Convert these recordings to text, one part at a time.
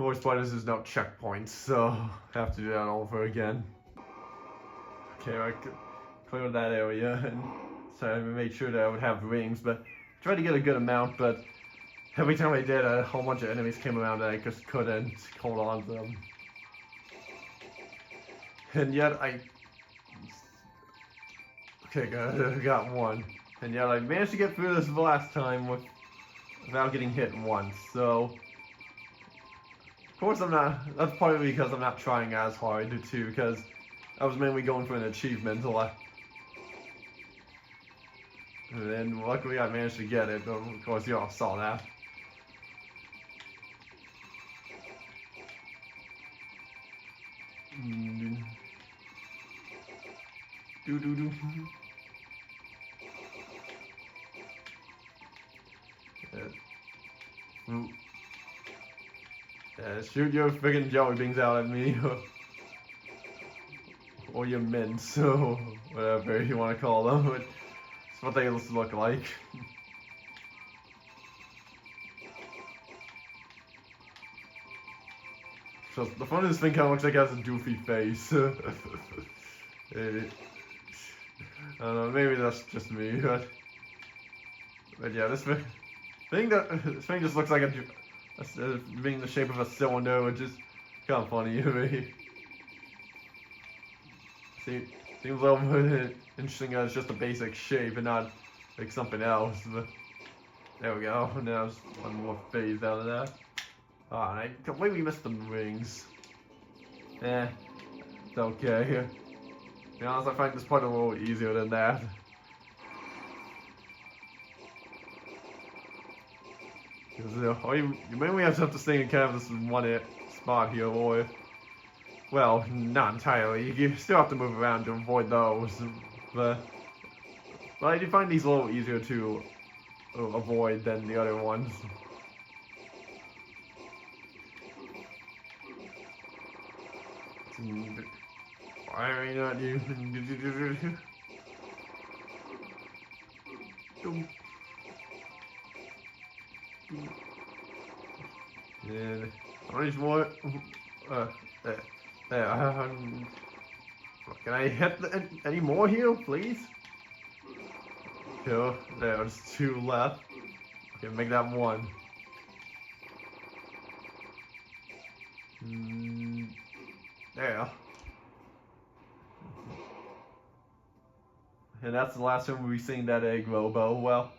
Worst part is there's no checkpoints, so have to do that all over again. Okay, I cleared that area, and so I made sure that I would have rings, but tried to get a good amount, but every time I did, a whole bunch of enemies came around and I just couldn't hold on to them. And yet got one. And yet I managed to get through this last time without getting hit once, so... Of course that's partly because I'm not trying as hard, too, because I was mainly going for an achievement a lot. And luckily I managed to get it, but of course you all saw that. Shoot your friggin' jelly beans out at me. Or your mints, or whatever you want to call them. It's what they look like. So the front of this thing kind of looks like it has a doofy face. I don't know, maybe that's just me, but yeah, this thing just looks like being the shape of a cylinder, which is kind of funny to me. Seems a little more interesting as just a basic shape and not like something else, but there we go. Now there's one more phase out of that. Oh, and I completely missed the rings. It's okay. To be honest, I find this part a little easier than that. Because you mainly have to stay in kind of this one spot here, or, well, not entirely. You still have to move around to avoid those, but I do find these a little easier to avoid than the other ones. Why are you not using? And how much more? Can I hit any more here, please? Okay, there's 2 left. Okay, make that 1. There. And that's the last time we've seen that egg robo. Well,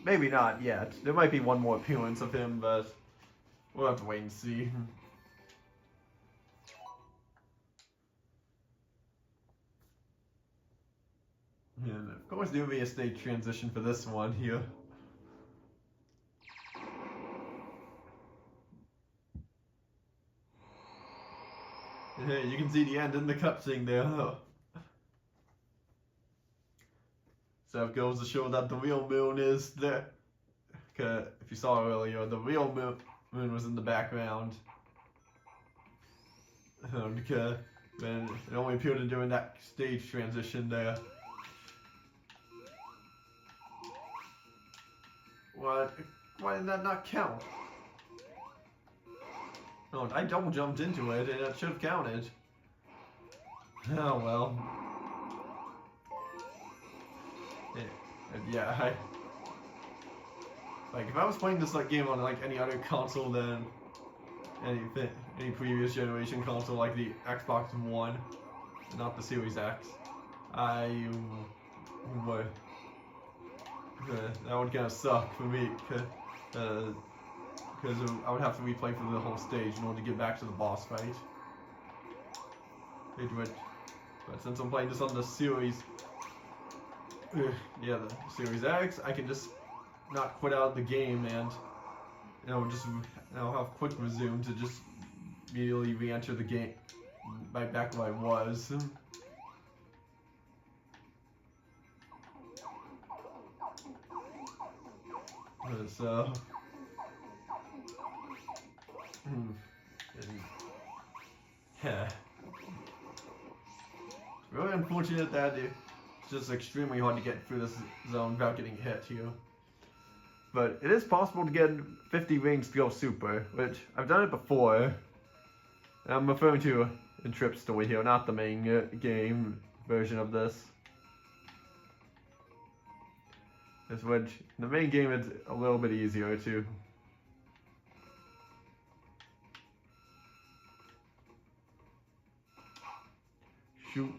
maybe not yet. There might be one more appearance of him, but we'll have to wait and see. And of course there will be a stage transition for this one here. Hey, you can see the end in the cutscene there. So it goes to show that the real moon is there. If you saw earlier, the real moon was in the background. And it only appeared during that stage transition there. What? Why did that not count? Oh, I double jumped into it and it should have counted. Oh well. Yeah, like if I was playing this game on like any other console than any previous generation console, like the Xbox One, not the Series X, I would. That would kind of suck for me, because I would have to replay for the whole stage in order to get back to the boss fight. But since I'm playing this on the Series, yeah, the Series X, I can just not quit out the game and just have quick resume to just immediately re-enter the game right back where I was. So, yeah, it's really unfortunate that it's just extremely hard to get through this zone without getting hit here. but it is possible to get 50 rings to go super, which I've done it before. I'm referring to in Trip Story here, not the main game version of this. Which the main game is a little bit easier to. Shoot.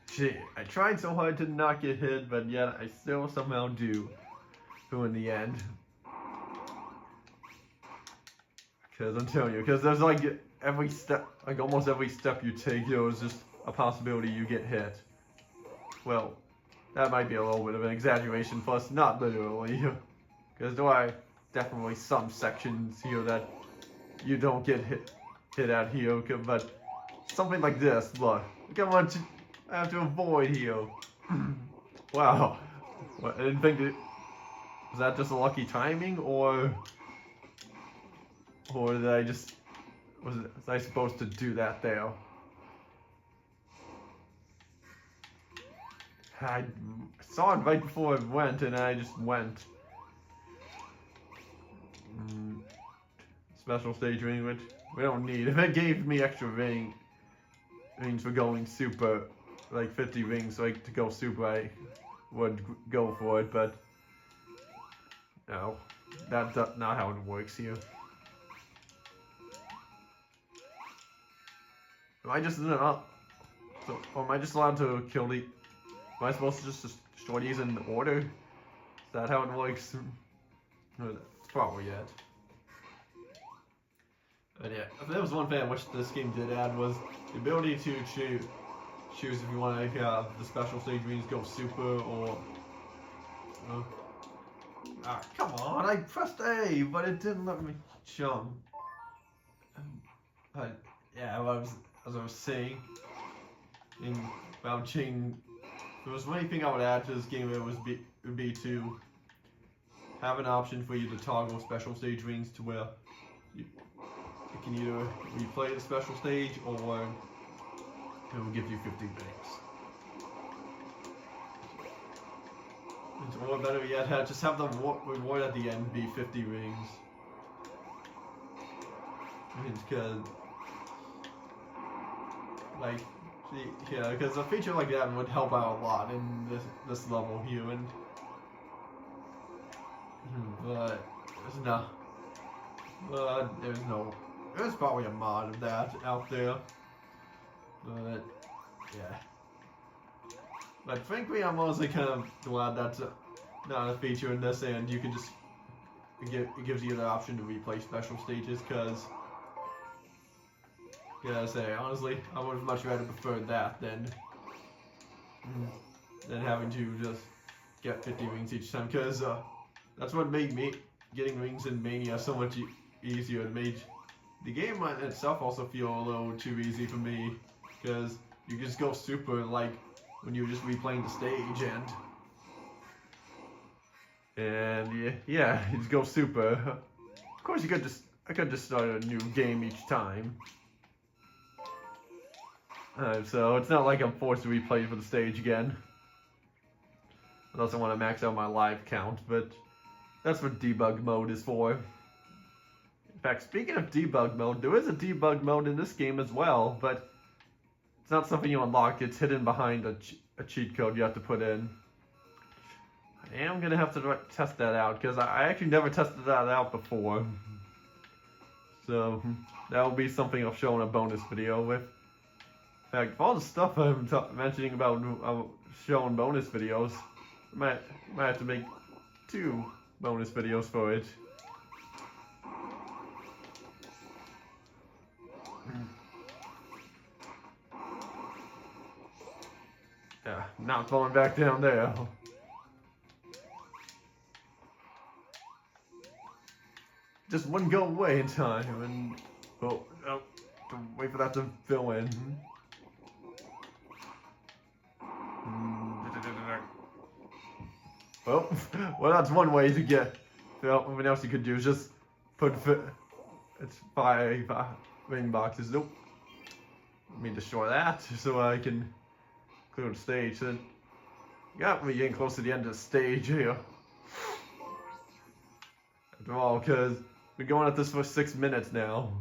Shit, I tried so hard to not get hit, but yet I still somehow do. Who in the end. Because I'm telling you, because there's like every step, like almost every step you take, there's just a possibility you get hit. Well, that might be a little bit of an exaggeration, plus not literally. Because there are definitely some sections here that you don't get hit at here, but something like this, look how much I have to avoid here. Wow. What, I didn't think that, was that just a lucky timing, or did I just, was I supposed to do that there? I saw it right before I went, and I just went. Special stage ring, which we don't need. If it gave me extra rings for going super, like 50 rings, like to go super, I would go for it, but no, that's not how it works here. Am I just not? So, am I just allowed to kill the? Am I supposed to just destroy these in order? Is that how it works? No, that's probably it. But yeah, if there was one thing I wish this game did add was the ability to choose if you want to have the special stage rings go super or. Come on! I pressed A, but it didn't let me jump. But yeah, as I was saying, in vouching, if there was anything I would add to this game, it would be to have an option for you to toggle special stage rings to where you can either replay the special stage or it will give you 50 rings. Or better yet, just have the reward at the end be 50 rings. Because, like, yeah, because a feature like that would help out a lot in this level here, and but there's probably a mod of that out there, but yeah. But frankly, I'm honestly kind of glad that's not a feature in this, and you can just it gives you the option to replay special stages. Because, yeah, I say honestly, I would have much rather preferred that than having to just get 50 rings each time. Because that's what made me getting rings in Mania so much easier. It made the game itself also feel a little too easy for me, because you just go super like when you're just replaying the stage, and yeah, you just go super. Of course, I could just start a new game each time. So it's not like I'm forced to replay for the stage again, unless I want to max out my live count. But that's what debug mode is for. In fact, speaking of debug mode, there is a debug mode in this game as well, but it's not something you unlock. It's hidden behind a cheat code you have to put in. I am going to have to test that out, because I actually never tested that out before. So that will be something I'll show in a bonus video with. In fact, all the stuff I'm mentioning about showing bonus videos, I might have to make 2 bonus videos for it. Yeah, not falling back down there. Just wouldn't go away in time, and to wait for that to fill in. Well, that's one way to get. What else you could do is just put it's 5 ring boxes. Nope. let me destroy that so I can clear the stage. So, yeah, we're getting close to the end of the stage here. After all, because we're going at this for 6 minutes now.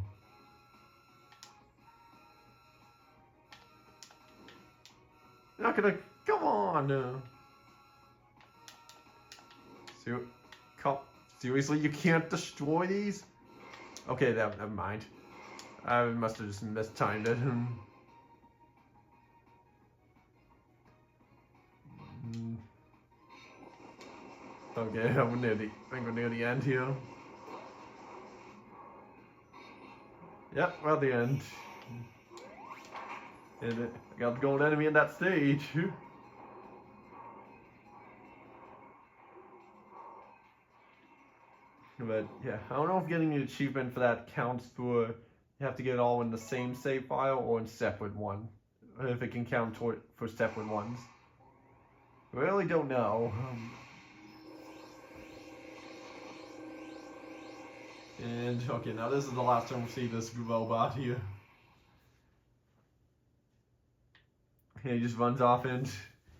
You're not gonna, come on. Seriously, you can't destroy these? Okay, never mind. I must have just mistimed it. Okay, I think we're near the end here. Yep, we're at the end. And I got the gold enemy in that stage. But yeah, I don't know if getting the achievement for that counts for, you have to get it all in the same save file or in separate one. If it can count for separate ones. I really don't know. And okay, now this is the last time we see this robot here. He just runs off and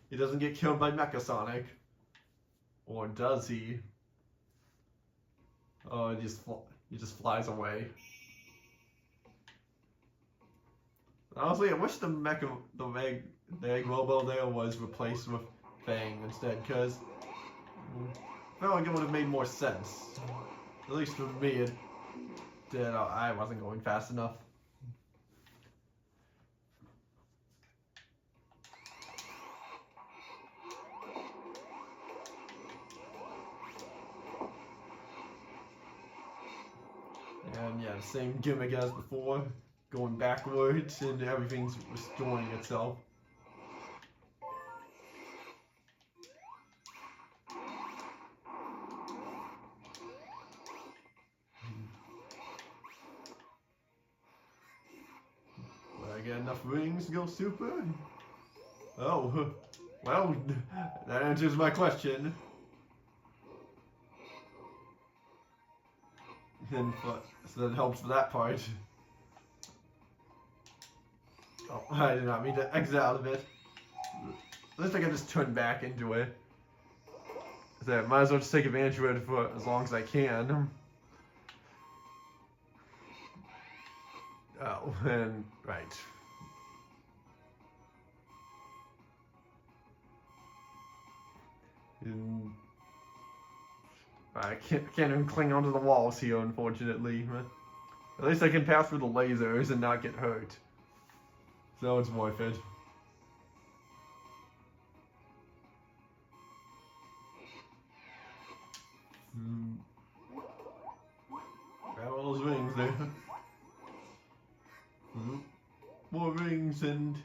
he doesn't get killed by Mecha Sonic. Or does he? Oh, he just flies away. Honestly, I wish the egg robo there was replaced with Fang instead, because I felt like it would have made more sense. At least for me, it did. I wasn't going fast enough. And yeah, same gimmick as before, going backwards and everything's restoring itself. Will I get enough rings to go super? Oh, well, that answers my question. And so that helps for that part. Oh, I did not mean to exit out of it. At least I can just turn back into it. So I might as well just take advantage of it for as long as I can. Oh, and right. And I can't even cling onto the walls here, unfortunately. At least I can pass through the lasers and not get hurt. So it's worth it. Got all those rings there. More rings and...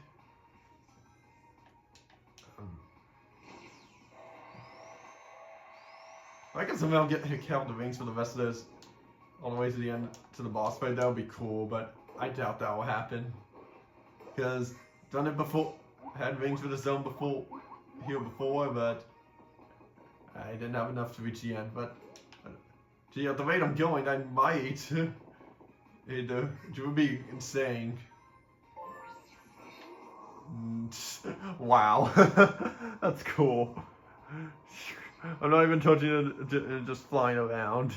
I can somehow count the rings for the rest of this all the way to the end, to the boss fight. That would be cool, but I doubt that will happen. Because done it before, had rings for the zone before, but I didn't have enough to reach the end. But gee, at the rate I'm going, I might. It would be insane. Wow, that's cool. I'm not even touching it, just flying around.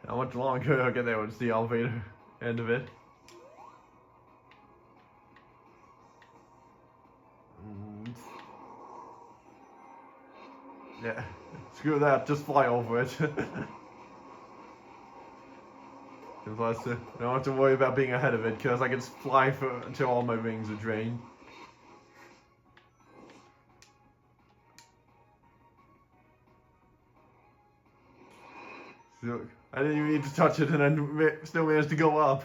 How much longer? Okay, there was the elevator end of it. Yeah, screw that, just fly over it. I don't have to worry about being ahead of it, because I can just fly until all my rings are drained. So, I didn't even need to touch it, and I still managed to go up.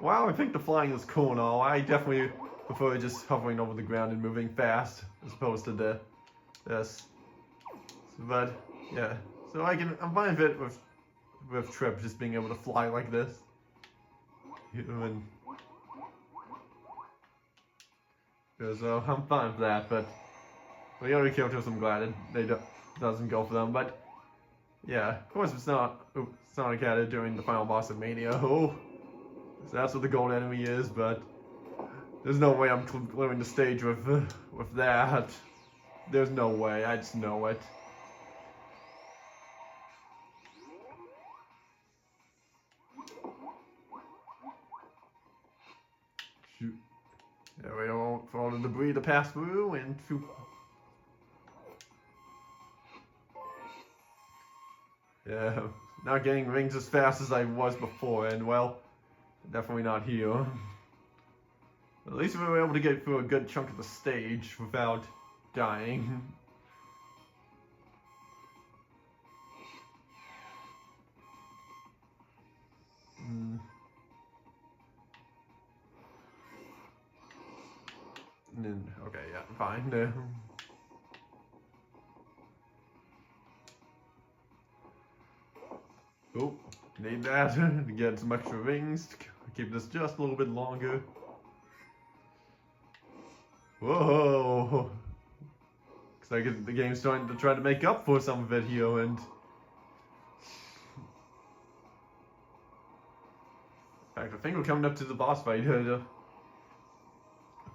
Wow, I think the flying is cool and all. I definitely prefer just hovering over the ground and moving fast as opposed to this. But yeah, so I'm fine with it with Trip just being able to fly like this. And so I'm fine with that, but the other characters I'm glad doesn't go for them. But yeah, of course it's not Sonic had it during the final boss of Mania. Oh, so that's what the gold enemy is, but there's no way I'm clearing the stage with that. There's no way, I just know it. Shoot. Yeah, we don't want all the debris to pass through and shoot. Yeah, not getting rings as fast as I was before, and well, definitely not here. At least we were able to get through a good chunk of the stage without dying. And then, okay, yeah, fine. Oh, need that to get some extra rings to keep this just a little bit longer. Whoa! Looks like the game's starting to try to make up for some of it here, and in fact, I think we're coming up to the boss fight here.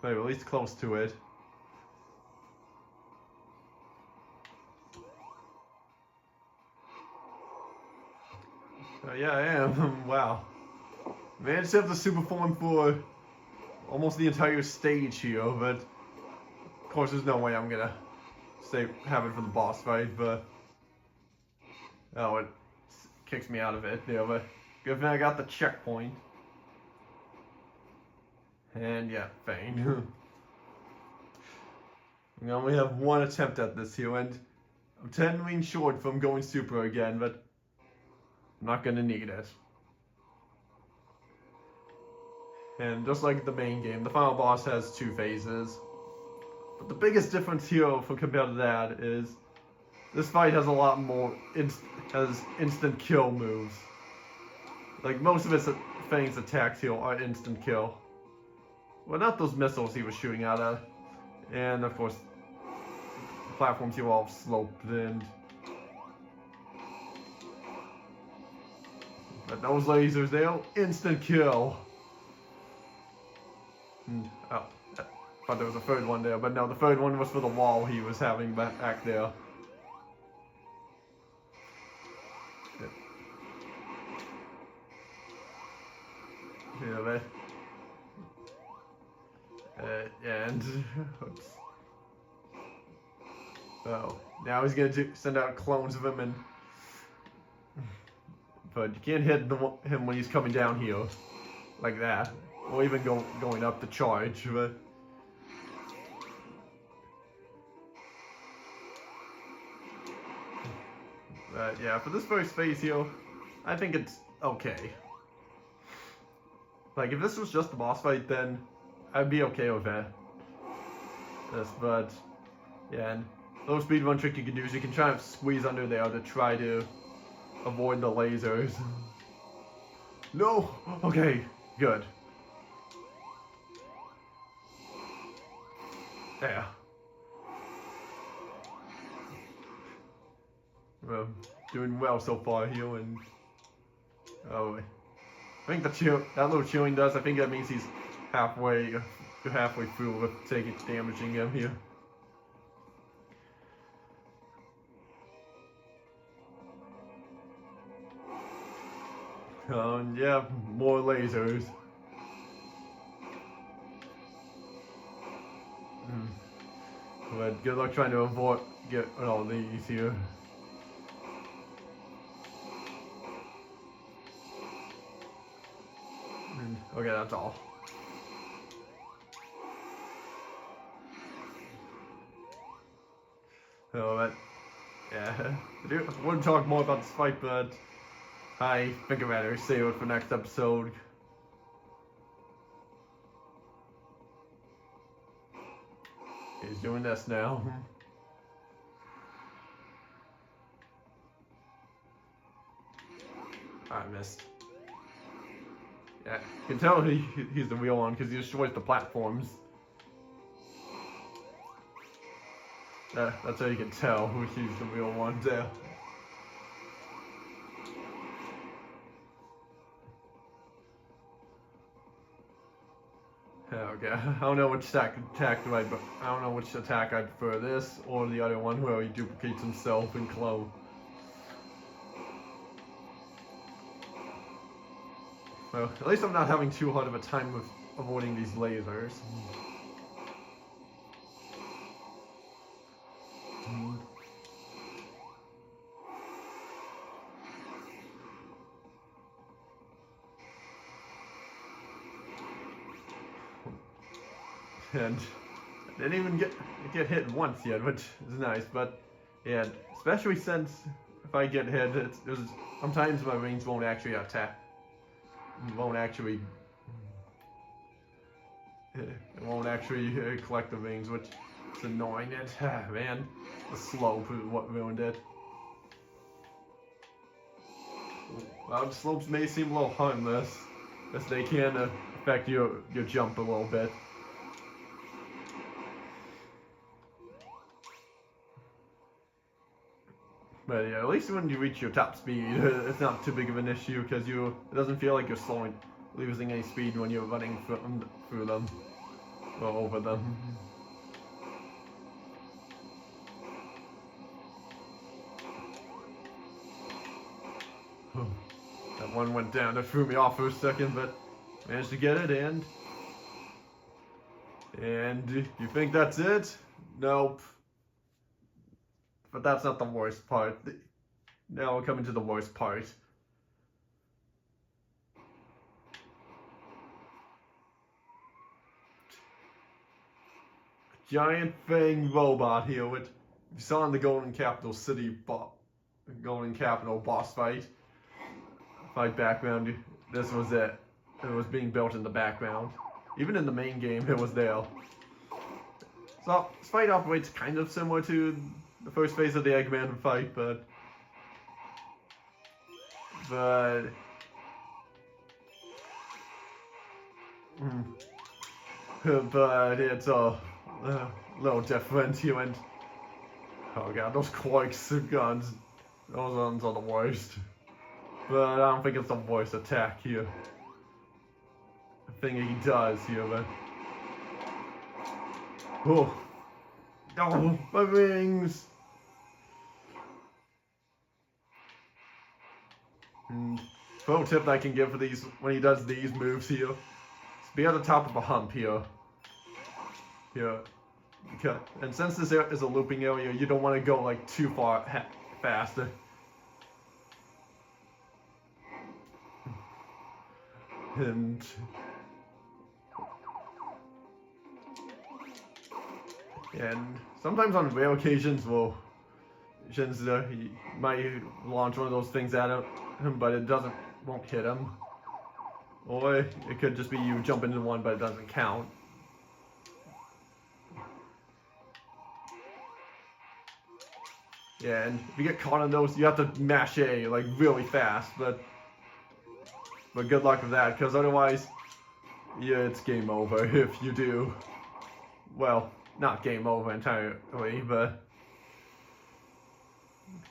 Maybe at least close to it. Yeah, I am. Wow. Managed to have the super form for almost the entire stage here, but of course there's no way I'm gonna have it for the boss fight, but oh, it kicks me out of it. Yeah, but good thing I got the checkpoint. And yeah, fine. We only have one attempt at this here, and I'm 10 rings short from going super again, but I'm not gonna need it. And just like the main game, the final boss has 2 phases. But the biggest difference here compared to that is this fight has a lot more instant kill moves. Like most of its Fang's attacks here are instant kill. Well, not those missiles he was shooting out of. And of course, the platforms here are all sloped and but those lasers, they'll instant kill. Oh, I thought there was a third one there, but no, the third one was for the wall he was having back there. Yeah, and oops. Oh, now he's gonna send out clones of him, and but you can't hit him when he's coming down here like that, or even going up to charge. But yeah, for this first phase here, I think it's okay. Like if this was just the boss fight, then I'd be okay with it. But yeah, and a little speedrun trick you can do is you can try and squeeze under there to try to avoid the lasers. No! Okay, good. Yeah. Well, doing well so far here, and oh, I think that little chilling does. I think that means he's halfway through with damaging him here. Yeah, more lasers. But good luck trying to get all these here. Okay, that's all. So, but yeah, I wouldn't talk more about this fight, but I think I'd rather save it for next episode. He's doing this now. I missed. Yeah, you can tell he's the real one because he destroys the platforms. That's how you can tell who he's the real one there. Okay, I don't know which attack do I don't know which attack I prefer, this or the other one where he duplicates himself in clone. Well, at least I'm not having too hard of a time with avoiding these lasers. And I didn't even get hit once yet, which is nice, but yeah, especially since if I get hit, there's sometimes my rings won't actually attack. It won't actually collect the rings, which is annoying. And man, the slope is what ruined it. Well, the slopes may seem a little harmless, as they can affect your jump a little bit. But yeah, at least when you reach your top speed, it's not too big of an issue because it doesn't feel like you're losing any speed when you're running through them or over them. That one went down. That threw me off for a second, but managed to get it. And you think that's it? Nope. But that's not the worst part. Now we're coming to the worst part. Giant thing robot here, which you saw in the Golden Capital boss fight background. This was it. It was being built in the background. Even in the main game, it was there. So this fight operates kind of similar to the first phase of the Eggman fight, but it's a little different here. And oh god, those Quark's guns, those ones are the worst. But I don't think it's the worst attack here. The thing he does here, but oh, my rings! Pro tip that I can give for these when he does these moves here: be at the top of a hump here. Okay. And since this is a looping area, you don't want to go like too far faster. And sometimes on rare occasions, he might launch one of those things at him, but it won't hit him. Or it could just be you jump into one, but it doesn't count. Yeah, and if you get caught on those, you have to mash A like really fast, but good luck with that, because otherwise, yeah, it's game over if you do. Well, not game over entirely, but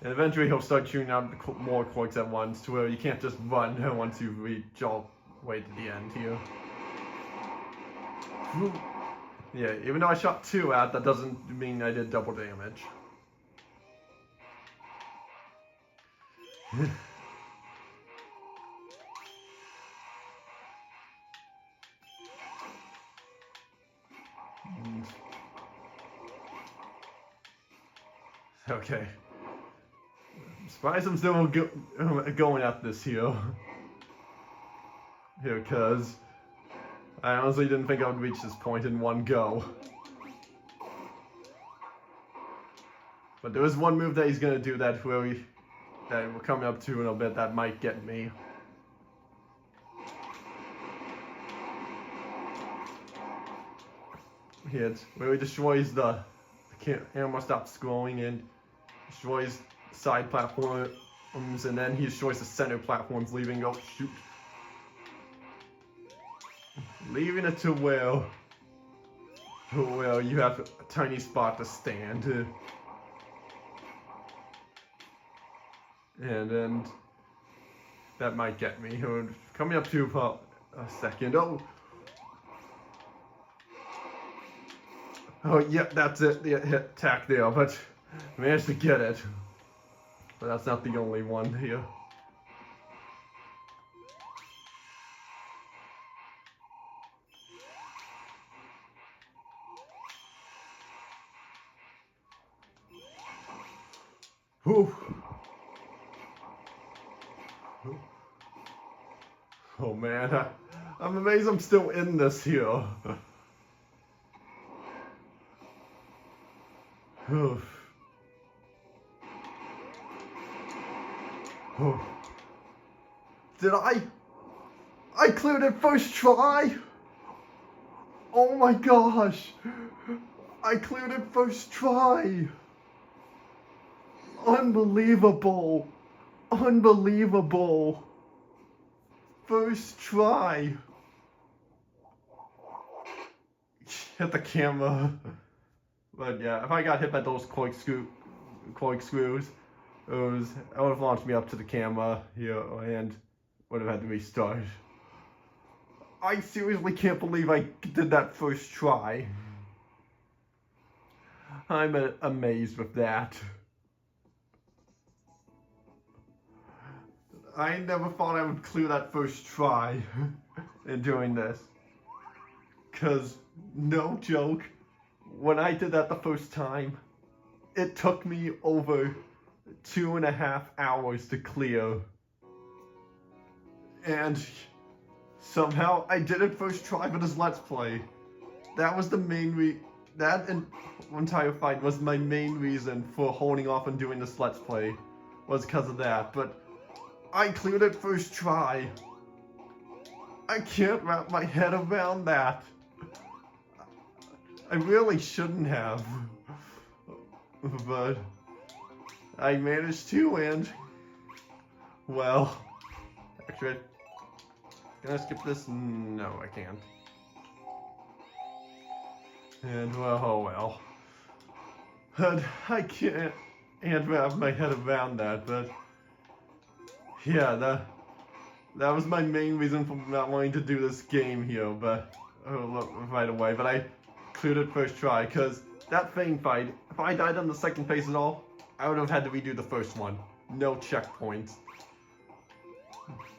and eventually he'll start shooting out more Quarks at once, to where you can't just run once you reach all the way to the end here. Yeah, even though I shot 2 out, that doesn't mean I did double damage. Okay. I'm surprised I'm still going at this here, because I honestly didn't think I would reach this point in one go. But there is one move that he's gonna do that we're coming up to in a bit that might get me. It's where he destroys the camera stops scrolling and destroys side platforms, and then he destroys the center platforms, leaving, oh shoot. leaving it to Will. Well, you have a tiny spot to stand. And then that might get me. Coming up to about a second. Oh, yep, that's it. The hit attack there, but I managed to get it. But that's not the only one here. Whew. Oh man, I'm amazed I'm still in this here. Oh. Did I cleared it first try? Oh my gosh! I cleared it first try! Unbelievable! Unbelievable! First try! Hit the camera. But yeah, if I got hit by those corkscrews, it would have launched me up to the camera here and would have had to restart. I seriously can't believe I did that first try. I'm amazed with that. I never thought I would clear that first try in doing this. 'Cause, no joke, when I did that the first time, it took me over 2.5 hours to clear. And somehow I did it first try for this Let's Play. That was the main that entire fight was my main reason for holding off on doing this Let's Play. Was because of that, but I cleared it first try. I can't wrap my head around that. I really shouldn't have. But I managed to, and well, actually, can I skip this? No, I can't. And well, oh well. But I can't wrap my head around that, but yeah, that was my main reason for not wanting to do this game here, but right away. But I cleared it first try, because that Fang fight, if I died on the second phase at all, I would have had to redo the first one. No checkpoints.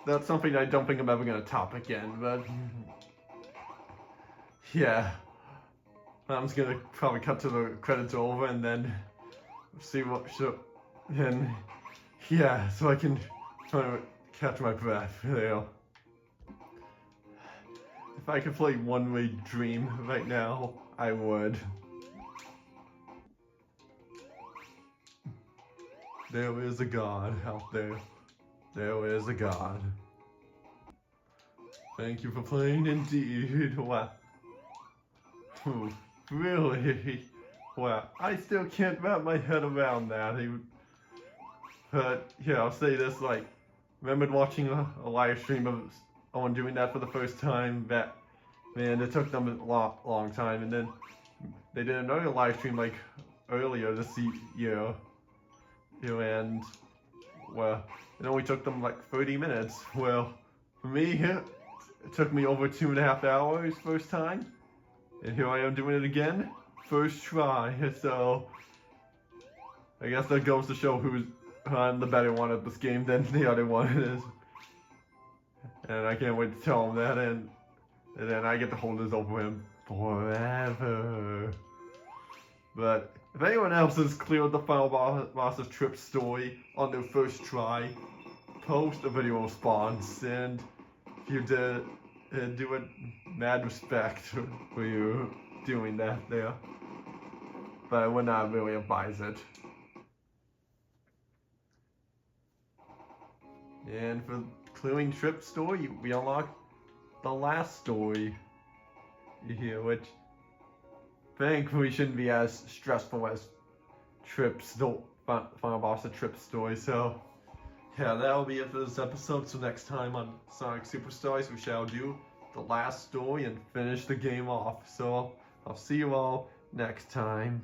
That's something I don't think I'm ever going to top again, but yeah. I'm just going to probably cut to the credits over and then see what and yeah, so I can try to catch my breath. There. If I could play One Way Dream right now, I would. There is a God out there. There is a God. Thank you for playing indeed. Wow. Really? Wow. I still can't wrap my head around that. But yeah, I'll say this, like, remembered watching a live stream of someone doing that for the first time. That, man, it took them a long time, and then they did another live stream like earlier this year. And well, it only took them like 30 minutes. Well, for me, it took me over 2.5 hours first time, and here I am doing it again, first try. So I guess that goes to show who's I'm the better one at this game than the other one is, and I can't wait to tell him that, and then I get to hold this over him forever. But if anyone else has cleared the final boss of Trip's story on their first try, post a video response, and if you did, do it mad respect for you doing that there. But I would not really advise it. And for clearing Trip's story, we unlock the last story here, which thankfully shouldn't be as stressful as Trip's final boss of Trip's story. So yeah, that'll be it for this episode. So next time on Sonic Superstars, we shall do the last story and finish the game off. So I'll see you all next time.